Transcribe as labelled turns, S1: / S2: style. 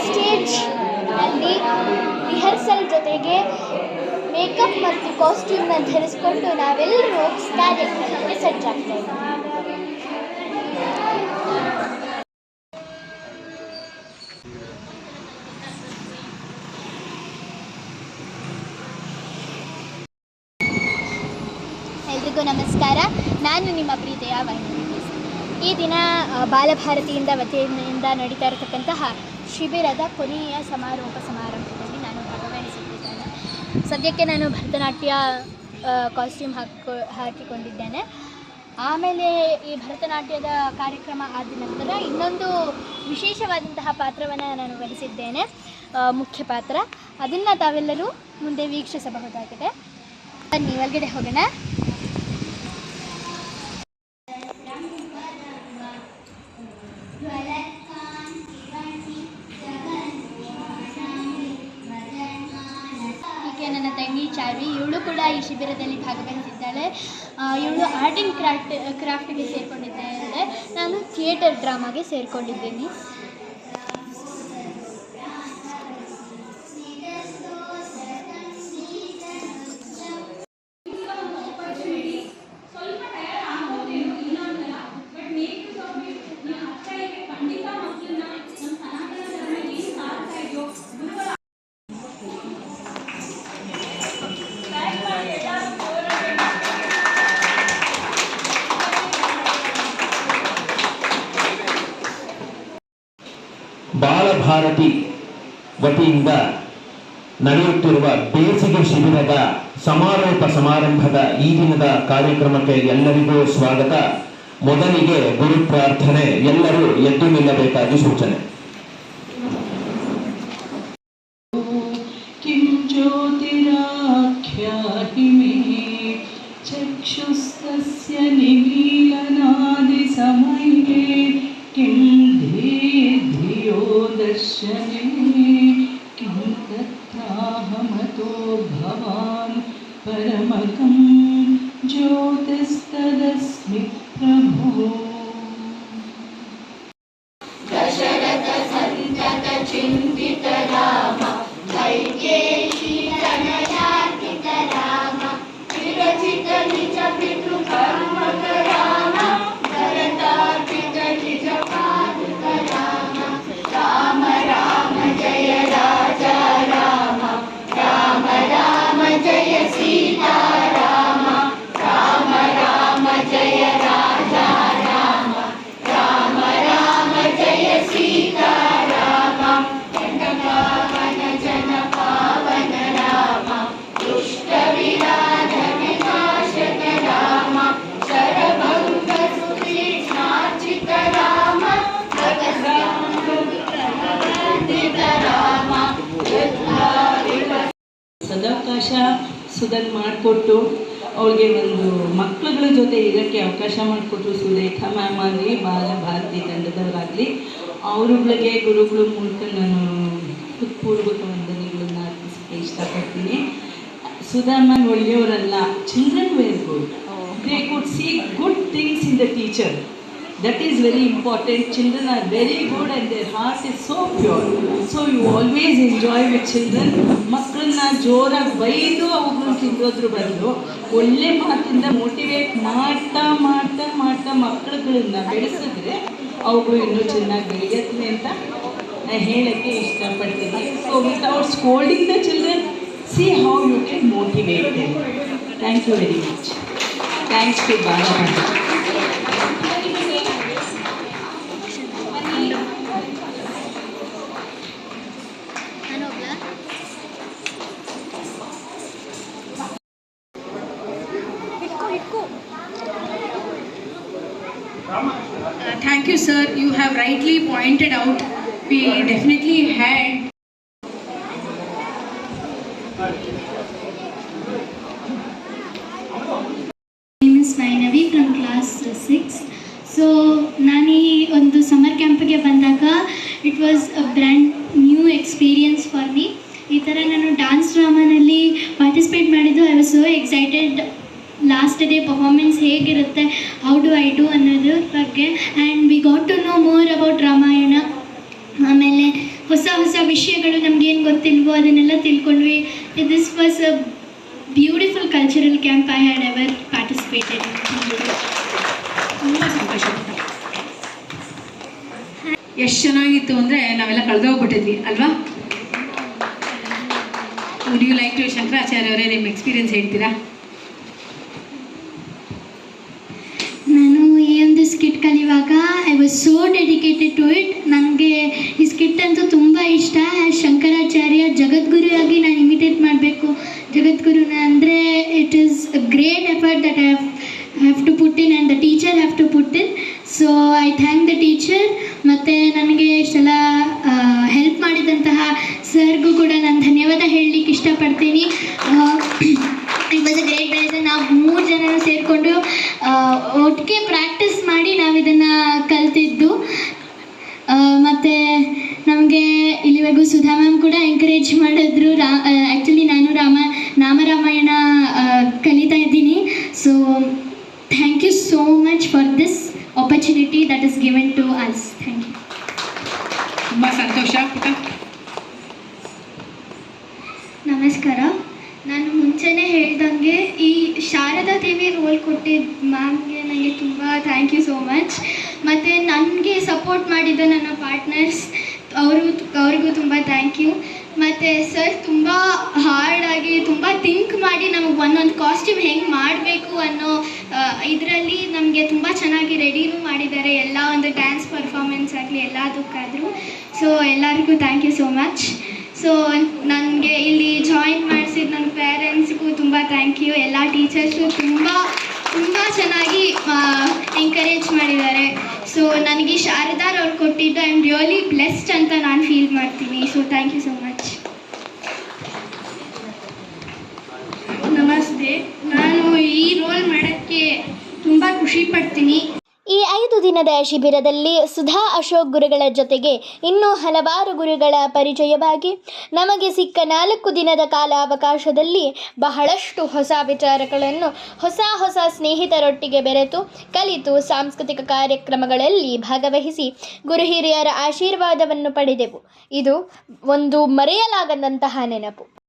S1: ಸ್ಟೇಜ್ನಲ್ಲಿ rehearsal ಜೊತೆಗೆ makeup ಮತ್ತು ಕಾಸ್ಟ್ಯೂಮ್ನ ಧರಿಸಿಕೊಂಡು ನಾವೆಲ್ಲರೂ ಕಾರ್ಯಕ್ರಮಕ್ಕೆ ಸಜ್ಜಾಗ್ತಾ ಇದ್ದೀವಿ. ಎಲ್ರಿಗೂ ನಮಸ್ಕಾರ. ನಾನು ನಿಮ್ಮ ಪ್ರೀತಿಯ ವೈಷ್ಣವಿ. ಈ ದಿನ ಬಾಲಭಾರತಿಯಿಂದ ವತಿಯಿಂದ ನಡೀತಾ ಇರತಕ್ಕಂತಹ ಶಿಬಿರದ ಕೊನೆಯ ಸಮಾರಂಭದಲ್ಲಿ ನಾನು ಭಾಗವಹಿಸುತ್ತಿದ್ದೇನೆ. ಸದ್ಯಕ್ಕೆ ನಾನು ಭರತನಾಟ್ಯ ಕಾಸ್ಟ್ಯೂಮ್ ಹಾಕಿಕೊಂಡಿದ್ದೇನೆ. ಆಮೇಲೆ ಈ ಭರತನಾಟ್ಯದ ಕಾರ್ಯಕ್ರಮ ಆದ ನಂತರ ಇನ್ನೊಂದು ವಿಶೇಷವಾದಂತಹ ಪಾತ್ರವನ್ನು ನಾನು ವಹಿಸಿದ್ದೇನೆ, ಮುಖ್ಯ ಪಾತ್ರ. ಅದನ್ನು ತಾವೆಲ್ಲರೂ ಮುಂದೆ ವೀಕ್ಷಿಸಬಹುದಾಗಿದೆ. ಬನ್ನಿ ಒಳಗಡೆ ಹೋಗೋಣ. ನನ್ನ ತಂಗಿ ಚಾರ್ವಿ, ಇವಳು ಕೂಡ ಈ ಶಿಬಿರದಲ್ಲಿ ಭಾಗವಹಿಸಿದ್ದಾಳೆ. ಇವಳು ಆರ್ಟ್ ಆ್ಯಂಡ್ ಕ್ರಾಫ್ಟ್ಗೆ ಸೇರಿಕೊಂಡಿದ್ದಾಳೆ. ನಾನು ಥಿಯೇಟರ್ ಡ್ರಾಮಾಗೆ ಸೇರಿಕೊಂಡಿದ್ದೀನಿ.
S2: ಬಾಲಭಾರತಿ ವತಿಯಿಂದ ನಡೆಯುತ್ತಿರುವ ಬೇಸಿಗೆ ಶಿಬಿರದ ಸಮಾರೋಪ ಸಮಾರಂಭದ ಈ ದಿನದ ಕಾರ್ಯಕ್ರಮಕ್ಕೆ ಎಲ್ಲರಿಗೂ ಸ್ವಾಗತ. ಮೊದಲಿಗೆ ಗುರು ಪ್ರಾರ್ಥನೆ. ಎಲ್ಲರೂ ಎದ್ದು ನಿಲ್ಲಬೇಕಾಗಿ ಸೂಚನೆ.
S3: ಕಿಂ ಜ್ಯೋತಿರಾಖ್ಯಾತಿ ಮೇ ಚಕ್ಷುಸ್ತಸ್ಯ ನಿಮೀಲನಾದಿ ಸಮಯೇ ಕಿಂ ಧಿಯೋ ದರ್ಶನೆ ಕಿಂ ತತ್ರಾಹಮತೋ ಭವಾನ್ ಪರಮಕಂ ಜ್ಯೋತಿಸ್ತದಸ್ಮಿ ಪ್ರಭೋ.
S4: ದಶರಥ ಸಂತತ ಚಿಂತಿತ ರಾಮ ಕೈಕೇಯೀ ತನಯಾರ್ಪಿತ ರಾಮ ವಿರಚಿತ ನಿಜ ಪಿತೃ ಕರ್ಮಕ ರಾಮ ಭರತಾರ್ಪಿತ ನಿಜ ಪಾದುಕ ರಾಮ. ರಾಮ ರಾಮ ಜಯ ರಾಜ ರಾಮ, ರಾಮ ರಾಮ ಜಯ ಸೀತಾ ರಾಮ, ರಾಮ ರಾಮ ಜಯ ರಾಜ ರಾಮ, ರಾಮ ರಾಮ ಜಯ ಸೀತಾ ರಾಮ. ಜನ ಜನ ಪಾವನ ರಾಮ, ದುಷ್ಟ ವಿರಾಧ ವಿನಾಶಕ ರಾಮ, ಶರಭಂಗ ಸುತೀಕ್ಷ್ಣಾರ್ಚಿತ ರಾಮ, ರಾಮ.
S3: ಸದಾವಕಾಶ ಸುಧನ್ ಮಾಡಿಕೊಟ್ಟು ಅವಳಿಗೆ ಒಂದು ಮಕ್ಕಳುಗಳ ಜೊತೆ ಇರೋಕ್ಕೆ ಅವಕಾಶ ಮಾಡಿಕೊಟ್ರು ಸುರೇಖಾ ಮ್ಯಾಮ್ ಆಗಲಿ, ಬಾಲಭಾರತಿ ತಂಡದವರಾಗಲಿ, ಅವರುಗಳಿಗೆ ಗುರುಗಳ ಮೂಲಕ ನಾನು ಹೃತ್ಪೂರ್ವಕ ವಂದನೆಗಳನ್ನು ಅರ್ಪಿಸೋಕ್ಕೆ ಇಷ್ಟಪಡ್ತೀನಿ. ಸುಧಾ ಮ್ಯಾಮ್ ಒಳ್ಳೆಯವರಲ್ಲ, children were good. They could see good things in the teacher. That is very important. Children are very good and their heart is so pure. So you always enjoy with children. ಮಕ್ಕಳನ್ನ ಜೋರಾಗಿ ಬೈದು ಅವುಗಳನ್ನ ತಿಂದೋದ್ರ ಬದಲು ಒಳ್ಳೆ ಮಾತಿಂದ motivate ಮಾಡ್ತಾ ಮಾಡ್ತಾ ಮಾಡ್ತಾ ಮಕ್ಕಳುಗಳನ್ನ ಬೆಳೆಸಿದ್ರೆ ಅವುಗಳು ಇನ್ನೂ ಚೆನ್ನಾಗಿ ಬೆಳೆಯುತ್ತವೆ ಅಂತ ನಾನು ಹೇಳೋಕ್ಕೆ ಇಷ್ಟಪಡ್ತೀನಿ. So without scolding the children, see how you can motivate them. Thank you very much. Thanks to Balabharati.
S5: Thank you, sir. You have rightly pointed out. We definitely had.
S1: My name is Vainavi from class 6. So, ನಾನು ಈ ಒಂದು summer ಕ್ಯಾಂಪ್ಗೆ ಬಂದಾಗ it was a brand new experience for me. ಈ ಥರ ನಾನು dance ಡ್ರಾಮಾನಲ್ಲಿ participate ಮಾಡಿದ್ದು. I was so excited. Last day performance ಹೇಗಿರುತ್ತೆ, ಹೌ ಡು ಐ ಡೂ ಅನ್ನೋದ್ರ ಬಗ್ಗೆ. And we got to know more about Ramayana. ಆಮೇಲೆ ಹೊಸ ಹೊಸ ವಿಷಯಗಳು ನಮಗೇನು ಗೊತ್ತಿಲ್ವೋ ಅದನ್ನೆಲ್ಲ ತಿಳ್ಕೊಂಡ್ವಿ. This was a beautiful cultural camp I had ever participated.
S5: ತುಂಬ ಸಂತೋಷ. ಎಷ್ಟು ಚೆನ್ನಾಗಿತ್ತು ಅಂದರೆ ನಾವೆಲ್ಲ ಕಳೆದೋಗ್ಬಿಟ್ಟಿದ್ವಿ ಅಲ್ವಾ? Would you like to Shankaracharya ಅವರೇ ನಿಮ್ಮ ಎಕ್ಸ್ಪೀರಿಯನ್ಸ್ ಹೇಳ್ತೀರಾ?
S1: ನಾನು ಈ ಒಂದು ಸ್ಕಿಟ್ ಕಲಿಯುವಾಗ I was so dedicated to it. ನನಗೆ ಈ ಸ್ಕಿಟ್ ಅಂತೂ ತುಂಬ ಇಷ್ಟ. ಶಂಕರಾಚಾರ್ಯ ಜಗದ್ಗುರುವಾಗಿ ನಾನು ಇಮಿಟೇಟ್ ಮಾಡಬೇಕು ಜಗದ್ಗುರುನ ಅಂದರೆ it is a great effort that I have to put in and the teacher have to put in. So I thank the teacher. ಮತ್ತು ನನಗೆ ಇಷ್ಟೆಲ್ಲ ಹೆಲ್ಪ್ ಮಾಡಿದಂತಹ ಸರ್ಗೂ ಕೂಡ ನಾನು ಧನ್ಯವಾದ ಹೇಳಲಿಕ್ಕೆ ಇಷ್ಟಪಡ್ತೀನಿ. It was a great days. ನಾವು 3 ಜನರು ಸೇರಿಕೊಂಡು ಒಟ್ಟಿಗೆ ಪ್ರಾಕ್ಟೀಸ್ ಮಾಡಿ ನಾವು ಇದನ್ನು ಕಲ್ತಿದ್ದು. ಮತ್ತು ನಮಗೆ ಇಲ್ಲಿವರೆಗೂ ಸುಧಾ ಮ್ಯಾಮ್ ಕೂಡ ಎಂಕರೇಜ್ ಮಾಡಿದ್ರು. ಆ್ಯಕ್ಚುಲಿ ನಾನು ನಾಮರಾಮಾಯಣ ಕಲಿತಾ ಇದ್ದೀನಿ. So thank you so much for this opportunity that is given to us. Thank you.
S5: ತುಂಬ ಸಂತೋಷ. ಪುಟ
S1: ನಮಸ್ಕಾರ. ನಾನು ಮುಂಚೆನೇ ಹೇಳ್ದಂಗೆ ಈ ಶಾರದಾ ದೇವಿ ರೋಲ್ ಕೊಟ್ಟಿದ್ದ ಮ್ಯಾಮ್ಗೆ ನನಗೆ ತುಂಬ ಥ್ಯಾಂಕ್ ಯು ಸೋ ಮಚ್. ಮತ್ತು ನನಗೆ ಸಪೋರ್ಟ್ ಮಾಡಿದ ನನ್ನ ಪಾರ್ಟ್ನರ್ಸ್ ಅವ್ರಿಗೂ ತುಂಬ ಥ್ಯಾಂಕ್ ಯು. ಮತ್ತು ಸರ್ ತುಂಬ ಹಾರ್ಡಾಗಿ ತುಂಬ ಥಿಂಕ್ ಮಾಡಿ ನಮಗೆ ಒಂದೊಂದು ಕಾಸ್ಟ್ಯೂಮ್ ಹೆಂಗೆ ಮಾಡಬೇಕು ಅನ್ನೋ ಇದರಲ್ಲಿ ನಮಗೆ ತುಂಬ ಚೆನ್ನಾಗಿ ರೆಡಿನೂ ಮಾಡಿದ್ದಾರೆ. ಎಲ್ಲ ಒಂದು ಡ್ಯಾನ್ಸ್ ಪರ್ಫಾರ್ಮೆನ್ಸ್ ಆಗಲಿ ಎಲ್ಲದಕ್ಕಾದರೂ. ಸೊ ಎಲ್ಲರಿಗೂ thank you so much. So ನನಗೆ ಇಲ್ಲಿ ಜಾಯಿನ್ ಮಾಡಿಸಿದ ನನ್ನ ಪೇರೆಂಟ್ಸ್ಗೂ ತುಂಬ ಥ್ಯಾಂಕ್ ಯು. ಎಲ್ಲ ಟೀಚರ್ಸು ತುಂಬ ಚೆನ್ನಾಗಿ ಎಂಕರೇಜ್ ಮಾಡಿದ್ದಾರೆ. ಸೊ ನನಗೆ ಶಾರದಾ ರೋಲ್ ಕೊಟ್ಟಿದ್ದು ಐ ಆಮ್ ರಿಯಲಿ ಬ್ಲೆಸ್ಡ್ ಅಂತ ನಾನು ಫೀಲ್ ಮಾಡ್ತೀನಿ. So thank you so much.
S5: Namaste. ನಾನು ಈ ರೋಲ್ ಮಾಡೋಕ್ಕೆ ತುಂಬ ಖುಷಿ ಪಡ್ತೀನಿ.
S6: ಈ 5 ದಿನದ ಶಿಬಿರದಲ್ಲಿ ಸುಧಾ ಅಶೋಕ್ ಗುರುಗಳ ಜೊತೆಗೆ ಇನ್ನೂ ಹಲವಾರು ಗುರುಗಳ ಪರಿಚಯವಾಗಿ ನಮಗೆ ಸಿಕ್ಕ 4 ದಿನದ ಕಾಲಾವಕಾಶದಲ್ಲಿ ಬಹಳಷ್ಟು ಹೊಸ ವಿಚಾರಗಳನ್ನು ಹೊಸ ಸ್ನೇಹಿತರೊಟ್ಟಿಗೆ ಬೆರೆತು ಕಲಿತು ಸಾಂಸ್ಕೃತಿಕ ಕಾರ್ಯಕ್ರಮಗಳಲ್ಲಿ ಭಾಗವಹಿಸಿ ಗುರು ಹಿರಿಯರ ಆಶೀರ್ವಾದವನ್ನು ಪಡೆದೆವು. ಇದು ಒಂದು ಮರೆಯಲಾಗದಂತಹ ನೆನಪು.